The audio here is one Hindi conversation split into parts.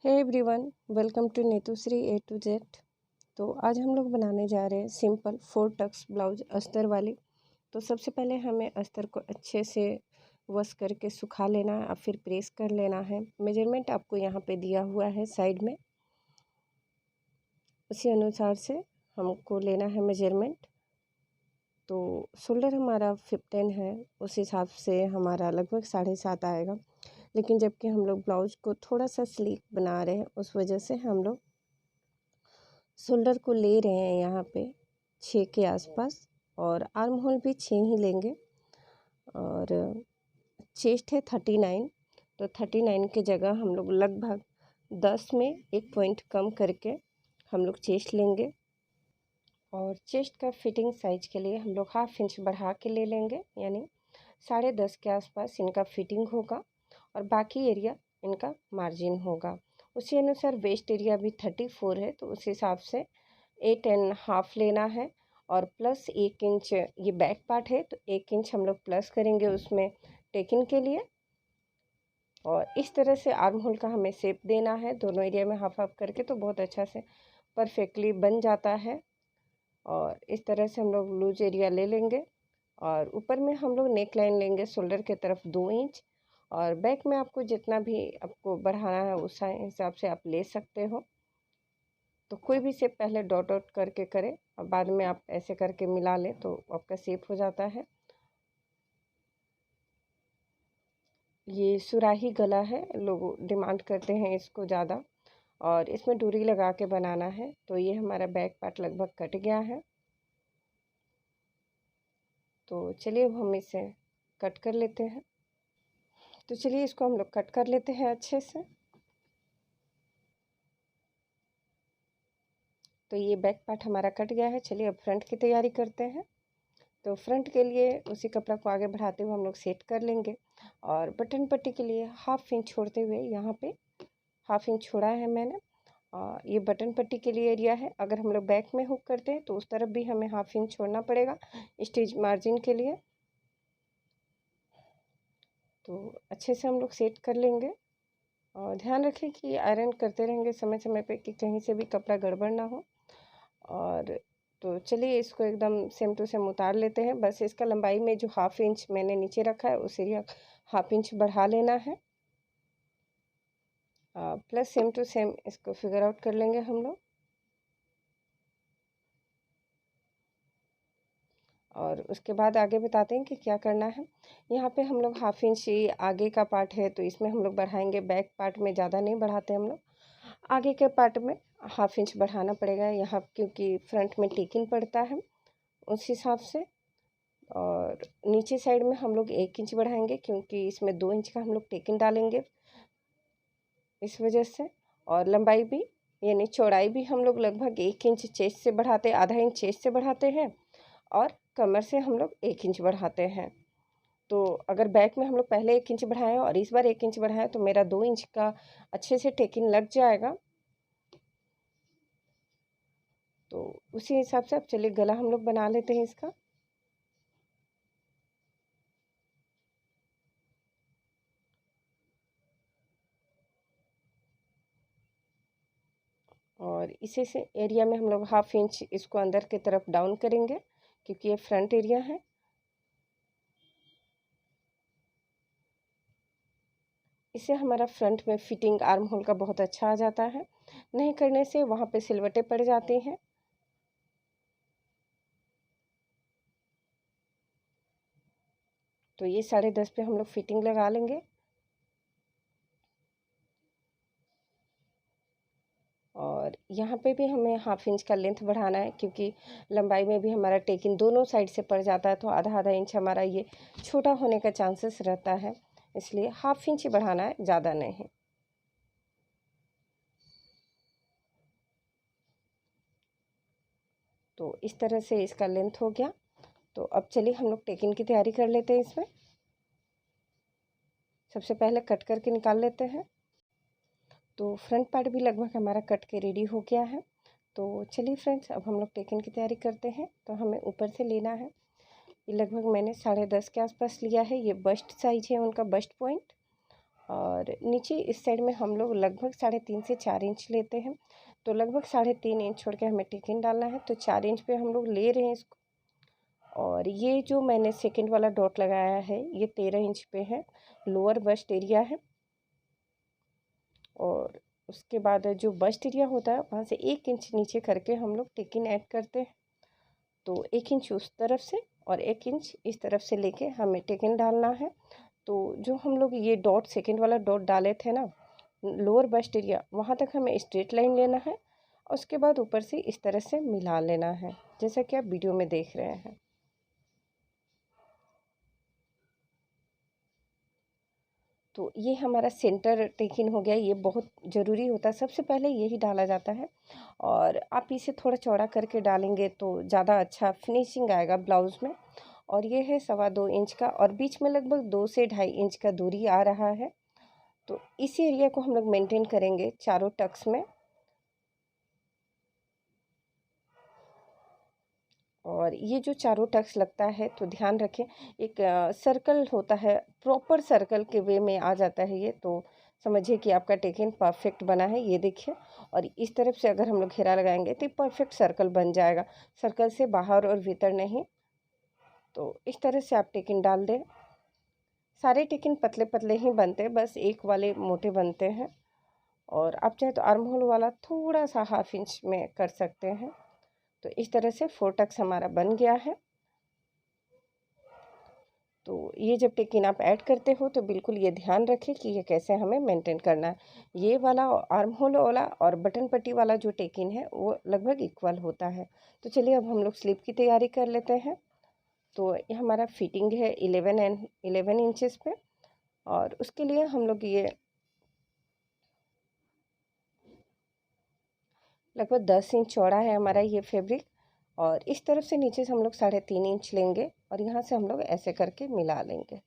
Hey everyone, welcome to Neetushree A to Z. तो आज हम लोग बनाने जा रहे हैं सिंपल 4 टक्स ब्लाउज अस्तर वाली। तो सबसे पहले हमें अस्तर को अच्छे से वॉश करके सुखा लेना है और फिर प्रेस कर लेना है। मेजरमेंट आपको यहाँ पे दिया हुआ है साइड में, उसी अनुसार से हमको लेना है मेजरमेंट। तो शोल्डर हमारा 15 है, उस हिसाब से हमारा लगभग 7.5 आएगा। लेकिन जबकि हम लोग ब्लाउज को थोड़ा सा स्लीक बना रहे हैं, उस वजह से हम लोग शोल्डर को ले रहे हैं यहाँ पे 6 के आसपास, और आर्म होल भी 6 ही लेंगे। और चेस्ट है 39, तो 39 के जगह हम लोग लगभग 10 में 1 पॉइंट कम करके हम लोग चेस्ट लेंगे। और चेस्ट का फिटिंग साइज के लिए हम लोग 1/2 इंच बढ़ा के ले लेंगे, यानी 10.5 के आसपास इनका फिटिंग होगा और बाकी एरिया इनका मार्जिन होगा। उसी अनुसार वेस्ट एरिया भी 34 है, तो उस हिसाब से 8.5 लेना है। और प्लस 1 इंच ये बैक पार्ट है, तो 1 इंच हम लोग प्लस करेंगे उसमें टेकिंग के लिए। और इस तरह से आर्म होल का हमें शेप देना है, दोनों एरिया में हाफ हाफ करके, तो बहुत अच्छा से परफेक्टली बन जाता है। और इस तरह से हम लोग लूज एरिया ले लेंगे और ऊपर में हम लोग नेक लाइन लेंगे शोल्डर के तरफ 2 इंच। और बैक में आपको जितना भी आपको बढ़ाना है उस हिसाब से आप ले सकते हो। तो कोई भी शेप पहले डॉट डॉट करके करें और बाद में आप ऐसे करके मिला लें तो आपका शेप हो जाता है। ये सुराही गला है, लोग डिमांड करते हैं इसको ज़्यादा, और इसमें डोरी लगा के बनाना है। तो ये हमारा बैक पार्ट लगभग कट गया है, तो चलिए अब हम इसे कट कर लेते हैं। तो चलिए इसको हम लोग कट कर लेते हैं अच्छे से। तो ये बैक पार्ट हमारा कट गया है। चलिए अब फ्रंट की तैयारी करते हैं। तो फ्रंट के लिए उसी कपड़ा को आगे बढ़ाते हुए हम लोग सेट कर लेंगे। और बटन पट्टी के लिए 1/2 इंच छोड़ते हुए यहाँ पे 1/2 इंच छोड़ा है मैंने। ये बटन पट्टी के लिए एरिया है। अगर हम लोग बैक में हुक करते हैं तो उस तरफ भी हमें 1/2 इंच छोड़ना पड़ेगा स्टिच मार्जिन के लिए। तो अच्छे से हम लोग सेट कर लेंगे और ध्यान रखें कि आयरन करते रहेंगे समय समय पे कि कहीं से भी कपड़ा गड़बड़ ना हो। और तो चलिए इसको एकदम सेम टू सेम उतार लेते हैं। बस इसका लंबाई में जो 1/2 इंच मैंने नीचे रखा है उस एरिया 1/2 इंच बढ़ा लेना है। प्लस सेम टू सेम इसको फिगर आउट कर लेंगे हम लोग। और उसके बाद आगे बताते हैं कि क्या करना है। यहाँ पे हम लोग 1/2 इंच आगे का पार्ट है, तो इसमें हम लोग बढ़ाएंगे। बैक पार्ट में ज़्यादा नहीं बढ़ाते हम लोग, आगे के पार्ट में 1/2 इंच बढ़ाना पड़ेगा यहाँ, क्योंकि फ्रंट में टेकिंग पड़ता है उस हिसाब से। और नीचे साइड में हम लोग 1 इंच बढ़ाएंगे, क्योंकि इसमें 2 इंच का हम लोग टेकिंग डालेंगे इस वजह से। और लंबाई भी यानी चौड़ाई भी हम लोग लगभग 1 इंच चेस्ट से बढ़ाते, आधा इंच चेस्ट से बढ़ाते हैं और कमर से हम लोग 1 इंच बढ़ाते हैं। तो अगर बैक में हम लोग पहले 1 इंच बढ़ाएं और इस बार 1 इंच बढ़ाएं तो मेरा 2 इंच का अच्छे से टेकिंग लग जाएगा। तो उसी हिसाब से अब चलिए गला हम लोग बना लेते हैं इसका। और इसी से एरिया में हम लोग 1/2 इंच इसको अंदर की तरफ डाउन करेंगे, क्योंकि ये फ्रंट एरिया है। इससे हमारा फ्रंट में फिटिंग आर्म होल का बहुत अच्छा आ जाता है, नहीं करने से वहाँ पे सिलवटें पड़ जाती हैं। तो ये 10.5 पे हम लोग फिटिंग लगा लेंगे। और यहाँ पे भी हमें 1/2 इंच का लेंथ बढ़ाना है, क्योंकि लंबाई में भी हमारा टेकिंग दोनों साइड से पड़ जाता है, तो आधा आधा इंच हमारा ये छोटा होने का चांसेस रहता है, इसलिए 1/2 इंच ही बढ़ाना है, ज़्यादा नहीं। तो इस तरह से इसका लेंथ हो गया। तो अब चलिए हम लोग टेकिंग की तैयारी कर लेते हैं। इसमें सबसे पहले कट करके निकाल लेते हैं। तो फ्रंट पार्ट भी लगभग हमारा कट के रेडी हो गया है। तो चलिए फ्रेंड्स, अब हम लोग टेकिंग की तैयारी करते हैं। तो हमें ऊपर से लेना है, ये लगभग मैंने 10.5 के आसपास लिया है। ये बस्ट साइज है उनका, बस्ट पॉइंट। और नीचे इस साइड में हम लोग लगभग 3.5 से 4 इंच लेते हैं। तो लगभग 3.5 इंच छोड़ के हमें टेकिंग डालना है, तो 4 इंच पे हम लोग ले रहे हैं इसको। और ये जो मैंने सेकंड वाला डॉट लगाया है ये 13 इंच पे है, लोअर बस्ट एरिया है। और उसके बाद जो बस्ट एरिया होता है वहाँ से 1 इंच नीचे करके हम लोग टेकिंग ऐड करते हैं। तो 1 इंच उस तरफ से और 1 इंच इस तरफ से लेके हमें टेकिंग डालना है। तो जो हम लोग ये डॉट सेकंड वाला डॉट डाले थे ना, लोअर बस्ट एरिया, वहाँ तक हमें स्ट्रेट लाइन लेना है और उसके बाद ऊपर से इस तरह से मिला लेना है, जैसा कि आप वीडियो में देख रहे हैं। तो ये हमारा सेंटर टेकिंग हो गया। ये बहुत ज़रूरी होता है, सबसे पहले यही डाला जाता है। और आप इसे थोड़ा चौड़ा करके डालेंगे तो ज़्यादा अच्छा फिनिशिंग आएगा ब्लाउज़ में। और ये है 2.25 इंच का और बीच में लगभग 2 से 2.5 इंच का दूरी आ रहा है। तो इसी एरिया को हम लोग मेंटेन करेंगे चारों टक्स में। और ये जो चारों टक्स लगता है तो ध्यान रखें, एक सर्कल होता है, प्रॉपर सर्कल के वे में आ जाता है ये, तो समझिए कि आपका टेकिंग परफेक्ट बना है। ये देखिए, और इस तरफ से अगर हम लोग घेरा लगाएंगे तो परफेक्ट सर्कल बन जाएगा, सर्कल से बाहर और भीतर नहीं। तो इस तरह से आप टेकिंग डाल दें। सारे टेकिंग पतले पतले ही बनते हैं, बस एक वाले मोटे बनते हैं। और आप चाहे तो आर्म होल वाला थोड़ा सा 1/2 इंच में कर सकते हैं। तो इस तरह से 4 टक्स हमारा बन गया है। तो ये जब टेकिन आप ऐड करते हो तो बिल्कुल ये ध्यान रखें कि ये कैसे हमें मेंटेन करना है। ये वाला आर्म होल वाला और बटन पट्टी वाला जो टेकिन है वो लगभग इक्वल होता है। तो चलिए अब हम लोग स्लीव की तैयारी कर लेते हैं। तो ये हमारा फिटिंग है 11 इंचेस पे। और उसके लिए हम लोग ये लगभग 10 इंच चौड़ा है हमारा ये फैब्रिक। और इस तरफ से नीचे से हम लोग 3.5 इंच लेंगे और यहाँ से हम लोग ऐसे करके मिला लेंगे।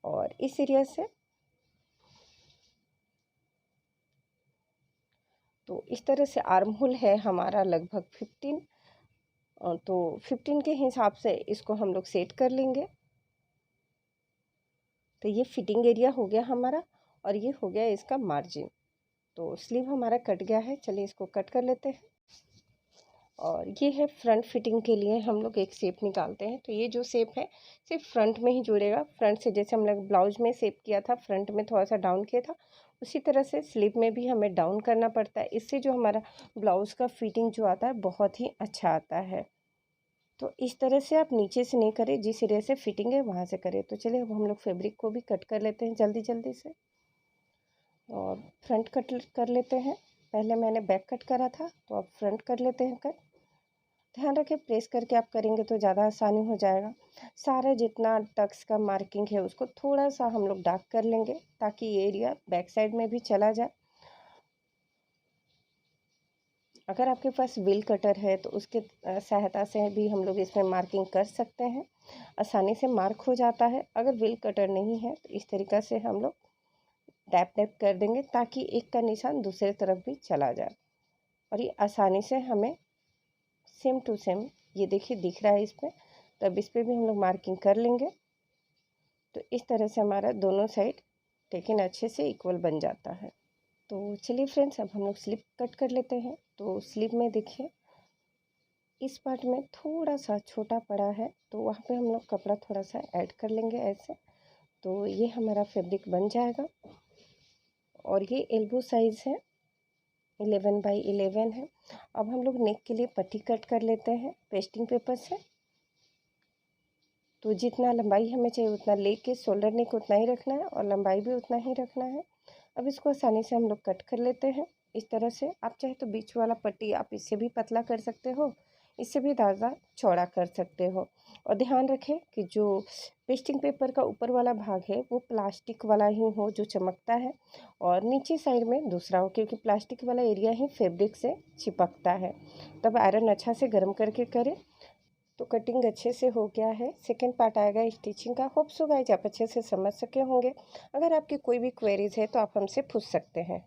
और इस एरिया से तो इस तरह से आर्म होल है हमारा लगभग 15। तो 15 के हिसाब से इसको हम लोग सेट कर लेंगे। तो ये फिटिंग एरिया हो गया हमारा और ये हो गया इसका मार्जिन। तो स्लीव हमारा कट गया है, चलिए इसको कट कर लेते हैं। और ये है फ्रंट फिटिंग के लिए हम लोग एक शेप निकालते हैं। तो ये जो शेप है सिर्फ फ्रंट में ही जुड़ेगा, फ्रंट से जैसे हम लोग ब्लाउज में शेप किया था, फ्रंट में थोड़ा सा डाउन किया था, उसी तरह से स्लीव में भी हमें डाउन करना पड़ता है। इससे जो हमारा ब्लाउज का फिटिंग जो आता है बहुत ही अच्छा आता है। तो इस तरह से आप नीचे से नहीं करें, जिस एरिया से फिटिंग है वहाँ से करें। तो चलिए अब हम लोग फैब्रिक को भी कट कर लेते हैं जल्दी जल्दी से। और फ्रंट कट कर लेते हैं। पहले मैंने बैक कट करा था, तो अब फ्रंट कर लेते हैं कट। ध्यान रखें प्रेस करके आप करेंगे तो ज़्यादा आसानी हो जाएगा। सारा जितना टक्स का मार्किंग है उसको थोड़ा सा हम लोग डार्क कर लेंगे ताकि ये एरिया बैक साइड में भी चला जाए। अगर आपके पास व्हील कटर है तो उसके सहायता से भी हम लोग इसमें मार्किंग कर सकते हैं, आसानी से मार्क हो जाता है। अगर व्हील कटर नहीं है तो इस तरीक़ा से हम लोग डैप डैप कर देंगे ताकि एक का निशान दूसरे तरफ भी चला जाए और ये आसानी से हमें सेम टू सेम, ये देखिए दिख रहा है इस पर, तब इस पर भी हम लोग मार्किंग कर लेंगे। तो इस तरह से हमारा दोनों साइड टेकिन अच्छे से इक्वल बन जाता है। तो चलिए फ्रेंड्स अब हम लोग स्लीव कट कर लेते हैं। तो स्लीव में देखिए इस पार्ट में थोड़ा सा छोटा पड़ा है, तो वहाँ पे हम लोग कपड़ा थोड़ा सा ऐड कर लेंगे ऐसे। तो ये हमारा फैब्रिक बन जाएगा। और ये एल्बो साइज़ है, 11x11 है। अब हम लोग नेक के लिए पट्टी कट कर लेते हैं पेस्टिंग पेपर से। तो जितना लंबाई हमें चाहिए उतना लेके शोल्डर नेक उतना ही रखना है और लंबाई भी उतना ही रखना है। अब इसको आसानी से हम लोग कट कर लेते हैं इस तरह से। आप चाहे तो बीच वाला पट्टी आप इससे भी पतला कर सकते हो, इससे भी ज़्यादा चौड़ा कर सकते हो। और ध्यान रखें कि जो पेस्टिंग पेपर का ऊपर वाला भाग है वो प्लास्टिक वाला ही हो जो चमकता है, और नीचे साइड में दूसरा हो, क्योंकि प्लास्टिक वाला एरिया ही फैब्रिक से चिपकता है। तब आयरन अच्छा से गर्म करके करें। तो कटिंग अच्छे से हो गया है। सेकंड पार्ट आएगा स्टिचिंग का। होप सो गाइस आप अच्छे से समझ सके होंगे। अगर आपकी कोई भी क्वेरीज है तो आप हमसे पूछ सकते हैं।